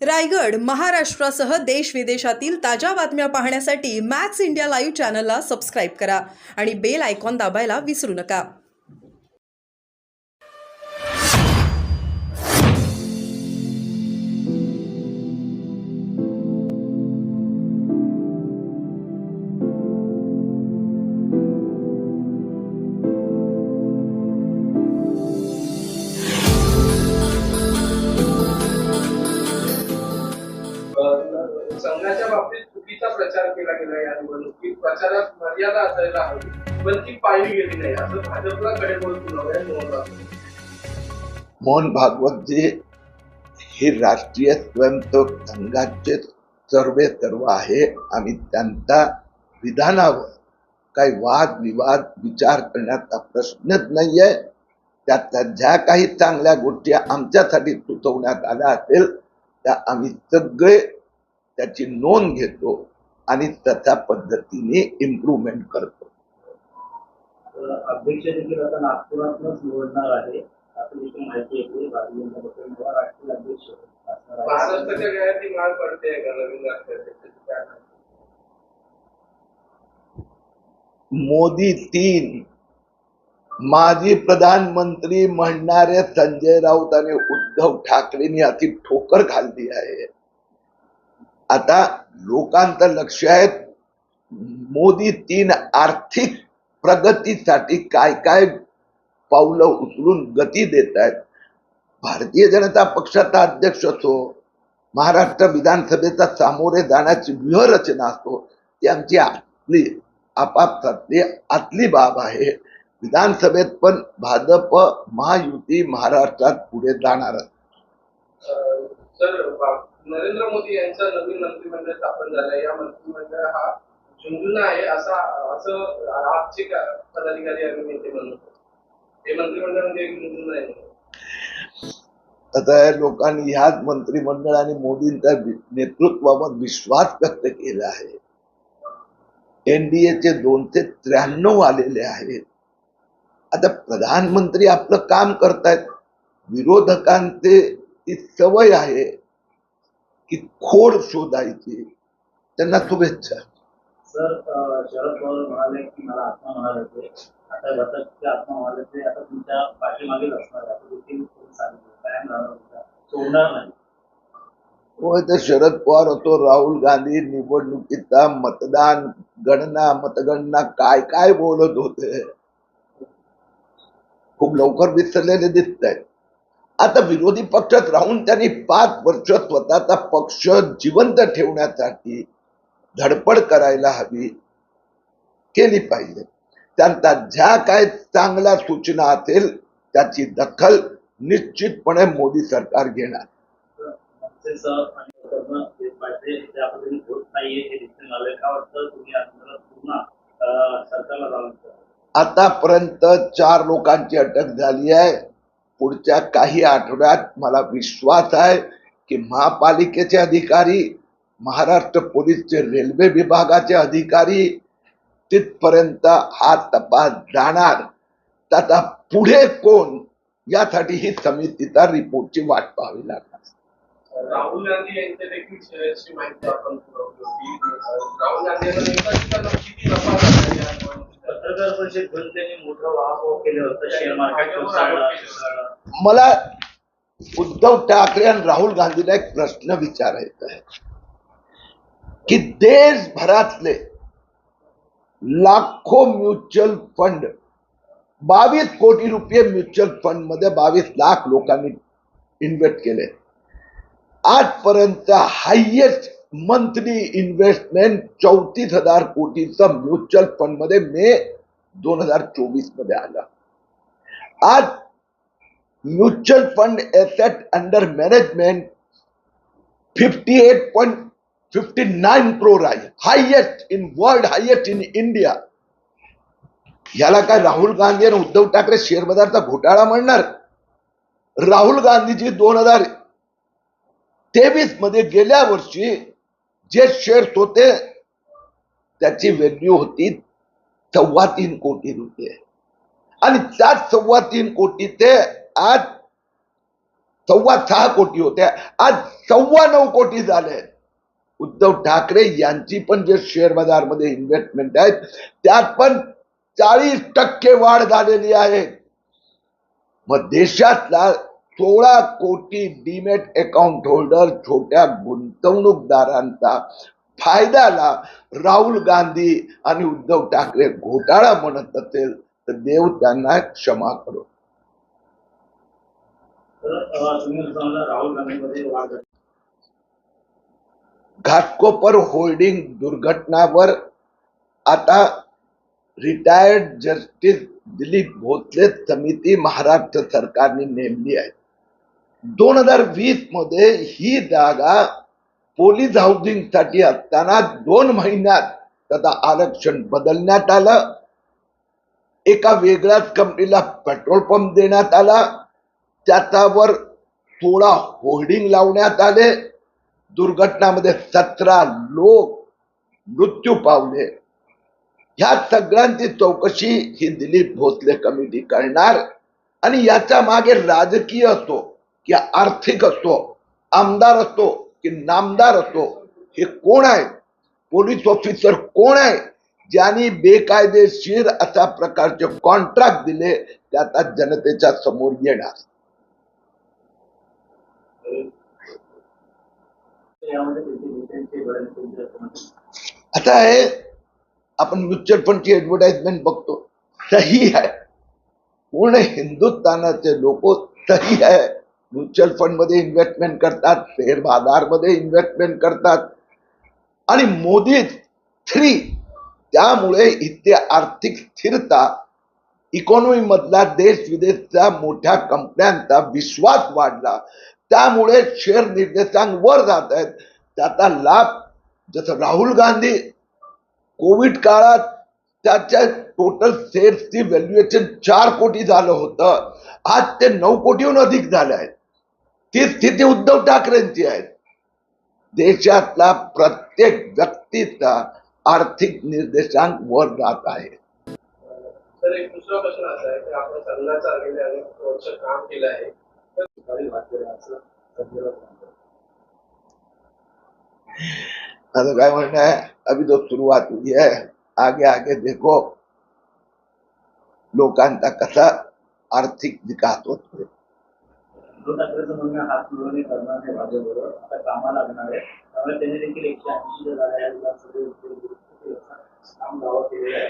रायगड, महाराष्ट्रासह देश विदेशातील ताज्या बातम्या पाहण्यासाठी मॅक्स इंडिया लाईव्ह चॅनलला सबस्क्राईब करा आणि बेल आयकॉन दाबायला विसरू नका. संघाच्या बाबतीत चुकीचा प्रचार केला गेला. या निवडणुकीत प्रचारात मर्यादा असायला हवी, पण ती पाळली गेली नाही असं भाजपला कडेबोल सुनावले मोहन भागवत जी हे राष्ट्रीय स्वयंसेवक संघाचे सर्वे सर्व आहे आणि त्यांच्या विधानावर काही वाद विवाद विचार करण्याचा प्रश्नच नाहीये. त्यातल्या ज्या काही चांगल्या गोष्टी आमच्यासाठी सुचवण्यात आल्या असेल त्या आम्ही सगळे त्याची नोंद घेतो आणि तशा पद्धतीने इम्प्रूव्हमेंट करतो. अध्यक्ष देखील आता नागपुरातूनच निवडणार आहे असं देखील माहिती येते. भारतीय जनता पक्षाचे राष्ट्रीय अध्यक्ष महाराष्ट्राच्या गळ्यातली माळ पडते का नवीन राष्ट्राध्यक्ष? मोदी 3 माजी प्रधानमंत्री म्हणणारे संजय राऊत आणि उद्धव ठाकरेंनी अति ठोकर खाल्ली आहे. आता लोकांचं लक्ष आहे मोदी 3 आर्थिक प्रगतीसाठी काय काय पावलं उचलून गती देत आहेत. भारतीय जनता पक्षाचा अध्यक्ष असो, महाराष्ट्र विधानसभेचा सामोरे जाण्याची व्यूहरचना असो, ती आमची आपापसातली आतली बाब आहे. विधानसभेत पण भाजप महायुती महाराष्ट्रात पुढे जाणार. सर, नरेंद्र मोदी यांचा नवीन मंत्रिमंडळ स्थापन झालं. या मंत्रिमंडळ हा झुंझुना आहे असं आपचे पदाधिकारी आणि नेते म्हणतात. हे मंत्रिमंडळ म्हणजे झुंझुना आहे. आता लोकांनी ह्याच मंत्रिमंडळ आणि मोदींच्या नेतृत्वावर विश्वास व्यक्त केला आहे. एनडीएचे 293 आलेले आहेत. आता प्रधानमंत्री आपलं काम करतायत. विरोधकांचे ती सवय आहे की खोड शोधायची. त्यांना शुभेच्छा. सर, शरद पवार म्हणाले की मला आत्मा म्हणाले ते आता घटकचे आत्मा म्हणाले ते आता तुमच्या पाठीमागेच असणार आहे असं देखील सांगितलं. कायम राहणार, सोडणार नाही. होय, तर शरद पवार होतो, राहुल गांधी निवडणुकीचा मतदान मतगणना काय काय बोलत होते. खूप लवकर विसरलेले दिसत आहेत. आता विरोधी पक्षात राहून त्यांनी 5 वर्ष स्वतःचा पक्ष जिवंत ठेवण्यासाठी धडपड करायला हवी, केली पाहिजे. त्यांचा ज्या काय चांगल्या सूचना असेल त्याची दखल निश्चितपणे मोदी सरकार घेणार. आतापर्यंत 4 लोकांची अटक झाली आहे. पुढच्या काही आठवड्यात मला विश्वास आहे की महापालिकेचे अधिकारी, महाराष्ट्र पोलीसचे, रेल्वे विभागाचे अधिकारी तिथपर्यंत हा तपास जाणार. त्याचा पुढे कोण यासाठी ही समितीचा रिपोर्टची वाट पाहावी लागणार. राहुल गांधी यांच्या देखील शेअर्सची माहिती आपण पुरवली होती. राहुल गांधी यांना किती नफा झाला? पत्रकार परिषद घेऊन त्यांनी मोठं वाहवाह केलं होतं. Share market. मला उद्धव ठाकरे आणि राहुल गांधीला एक प्रश्न विचारायचा आहे की देशभरातले लाखो म्युच्युअल फंड, 22 कोटी रुपये म्युच्युअल फंड मध्ये 22 लाख लोकांनी इन्व्हेस्ट केले. आजपर्यंत हायएस्ट मंथली इन्व्हेस्टमेंट 34,000 कोटीचं म्युच्युअल फंड मध्ये मे 2024 मध्ये आलं. आज mutual fund asset under management 58.59 crore आहे. Highest in world, highest in India. याला काय राहुल गांधी आणि उद्धव ठाकरे शेअर बाजारचा घोटाळा म्हणणार? राहुल गांधीची 2023 मध्ये गेल्या वर्षी जे शेअर्स होते त्याची व्हॅल्यू होती 3.25 कोटी रुपये आणि त्याच 3.25 कोटी ते आज 6.25 कोटी होत्या, आज 9.25 कोटी झाले. उद्धव ठाकरे यांची पण जे शेअर बाजारमध्ये इन्व्हेस्टमेंट आहेत त्यात पण 40% वाढ झालेली आहे. मग देशातला 16 कोटी डीमॅट अकाउंट होल्डर छोट्या गुंतवणूकदारांचा फायद्याला राहुल गांधी आणि उद्धव ठाकरे घोटाळा म्हणत असेल तर देव त्यांना क्षमा करो. तर तुम्ही असं म्हणला राहुल गांधीमध्ये वाढ झाली. घाटकोपर होल्डिंग दुर्घटनावर आता रिटायर्ड जस्टिस दिलीप भोसले समिती महाराष्ट्र सरकारने नेमली आहे. 2020 मध्ये ही जागा पोलीस हाऊसिंग साठी असताना 2 महिन्यात त्याचं आरक्षण बदलण्यात आलं. एका वेगळ्याच कंपनीला पेट्रोल पंप देण्यात आला. त्याच्यावर 16 होर्डिंग लावण्यात आले. दुर्घटनामध्ये 17 लोक मृत्यू पावले. ह्या सगळ्यांची चौकशी ही दिलीप भोसले कमिटी करणार आणि याच्या मागे राजकीय असो की आर्थिक असो, आमदार असो की नामदार असो, हे कोण आहे, पोलीस ऑफिसर कोण आहे ज्यांनी बेकायदेशीर अशा प्रकारचे कॉन्ट्रॅक्ट दिले त्याचा जनतेच्या समोर येणार. यामध्ये त्यांचे बरेच त्यांचे असं म्हणतात. आता हे आपण म्युच्युअल फंडची ऍडव्हर्टाइजमेंट बघतो, सही आहे. पूर्ण हिंदुस्थानाचे लोक सही आहे म्युच्युअल फंड मध्ये इन्व्हेस्टमेंट करतात, शेअर बाजार मध्ये इन्व्हेस्टमेंट करतात आणि मोदी 3 त्यामुळे इथे आर्थिक स्थिरता, इकॉनॉमी मधला देश विदेशच्या मोठ्या कंपन्यांचा विश्वास वाढला. त्यामुळे शेअर निर्देशांक वर जात आहेत. त्याचा लाभ जसं राहुल गांधी कोविड काळात त्याच्या टोटल शेअर्सची व्हॅल्युएशन 4 कोटी झालं होतं, आज ते 9 कोटीहून अधिक झाले आहेत. ती स्थिती उद्धव ठाकरेंची आहे. देशातला प्रत्येक व्यक्तीचा आर्थिक निर्देशांक वर जात आहे. तर एक दुसरा प्रश्न असा आहे की आपण संघाचा गेले अनेक वर्ष काम केलं आहे. आता काय म्हणणं आहे, अभी तो सुरुवात हुई है, आगे आगे देखो लोकांचा कसा आर्थिक विकास होतो. उद्धव ठाकरेंचं म्हणणं हात मिळवणे करणार हे भाजपबरोबर आता कामाला लागणार आहे. त्यामुळे त्यांनी देखील 180 जागा या विधानसभेत काम गावात केलेलं आहे.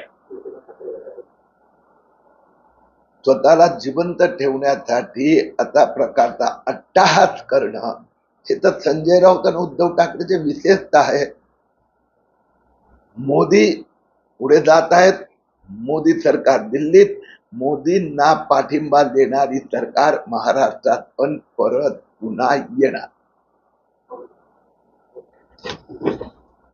स्वतःला जिवंत ठेवण्यासाठी अशा प्रकारचा अट्टहास करणं हे तर संजय राऊत आणि उद्धव ठाकरेचे विशेषतः आहे. मोदी पुढे जात आहेत. मोदी सरकार दिल्लीत, मोदींना पाठिंबा देणारी सरकार महाराष्ट्रात पण परत पुन्हा येणार.